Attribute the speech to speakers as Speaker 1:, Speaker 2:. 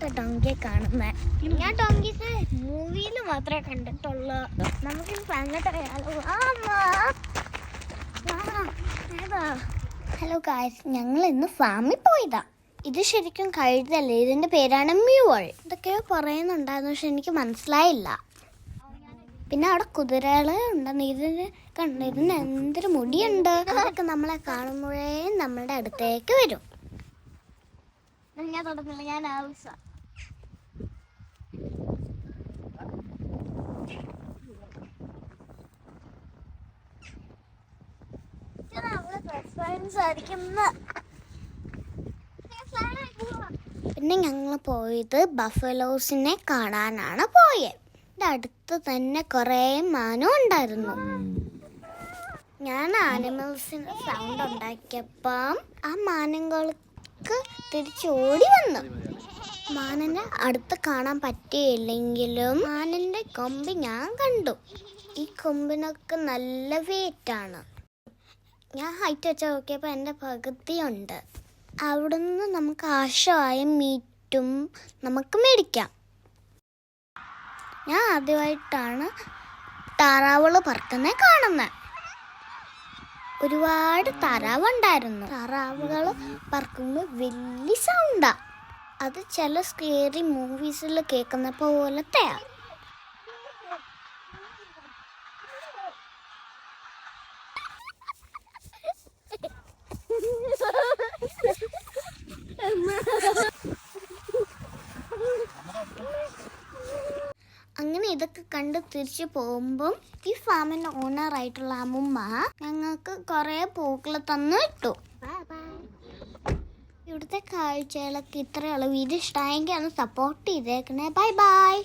Speaker 1: ആദ്യമായിട്ട് ഡോങ്കിയെ കാണുന്നത്. ഞാൻ ഡോങ്കീസ് മൂവിയിൽ മാത്രമേ കണ്ടിട്ടുള്ളൂ. നമുക്കിപ്പോൾ അങ്ങോട്ട് അറിയാലോ. ഹലോ ഗായ്സ്, ഞങ്ങൾ ഇന്ന് ഫാമിൽ പോയതാ. ഇത് ശരിക്കും കഴുതല്ലേ, ഇതിന്റെ പേരാണ് മ്യൂൾ. ഇതൊക്കെയോ പറയുന്നുണ്ടായിരുന്നു, പക്ഷെ എനിക്ക് മനസ്സിലായില്ല. പിന്നെ അവിടെ കുതിരകള് ഉണ്ടെന്ന്. ഇതിന് എന്തൊരു മുടിയുണ്ട്. അതൊക്കെ നമ്മളെ കാണുമ്പോഴേ നമ്മളുടെ അടുത്തേക്ക് വരും. ഞാൻ തുടങ്ങില്ല, ഞാൻ ആവശ്യം. പിന്നെ ഞങ്ങൾ പോയത് ബഫലോസിനെ കാണാനാണ് പോയത്. എൻ്റെ അടുത്ത് തന്നെ കുറേ മാനും ഉണ്ടായിരുന്നു. ഞാൻ ആനിമൽസിന് സൗണ്ട് ഉണ്ടാക്കിയപ്പം ആ മാനുകൾക്ക് തിരിച്ചോടി വന്നു. മാനിനെ അടുത്ത് കാണാൻ പറ്റിയില്ലെങ്കിലും മാനിൻ്റെ കൊമ്പ് ഞാൻ കണ്ടു. ഈ കൊമ്പിനൊക്കെ നല്ല വെയിറ്റാണ്. ഞാൻ ഹൈറ്റ് വെച്ച് നോക്കിയപ്പോൾ എൻ്റെ പകുതിയുണ്ട്. അവിടുന്ന് നമുക്ക് ആവശ്യമായ മീറ്റും നമുക്ക് മേടിക്കാം. ഞാൻ ആദ്യമായിട്ടാണ് താറാവുകൾ പറക്കുന്നത് കാണുന്നത്. ഒരുപാട് താറാവുണ്ടായിരുന്നു. താറാവുകൾ പറക്കുമ്പോൾ വലിയ സൗണ്ടാ. അത് ചില സ്കേറി മൂവീസിൽ കേൾക്കുന്ന പോലത്തെയാ. അങ്ങനെ ഇതൊക്കെ കണ്ട് തിരിച്ചു പോകുമ്പം ഈ ഫാമിന്റെ ഓണർ ആയിട്ടുള്ള അമ്മുമ്മ ഞങ്ങൾക്ക് കുറെ പൂക്കൾ തന്നു ഇട്ടു. ഇവിടുത്തെ കാഴ്ചകളൊക്കെ ഇത്രയുള്ളൂ. വീഡിയോ ഇഷ്ടമായെങ്കിൽ ഒന്ന് സപ്പോർട്ട് ചെയ്തേക്കണേ. Bye bye.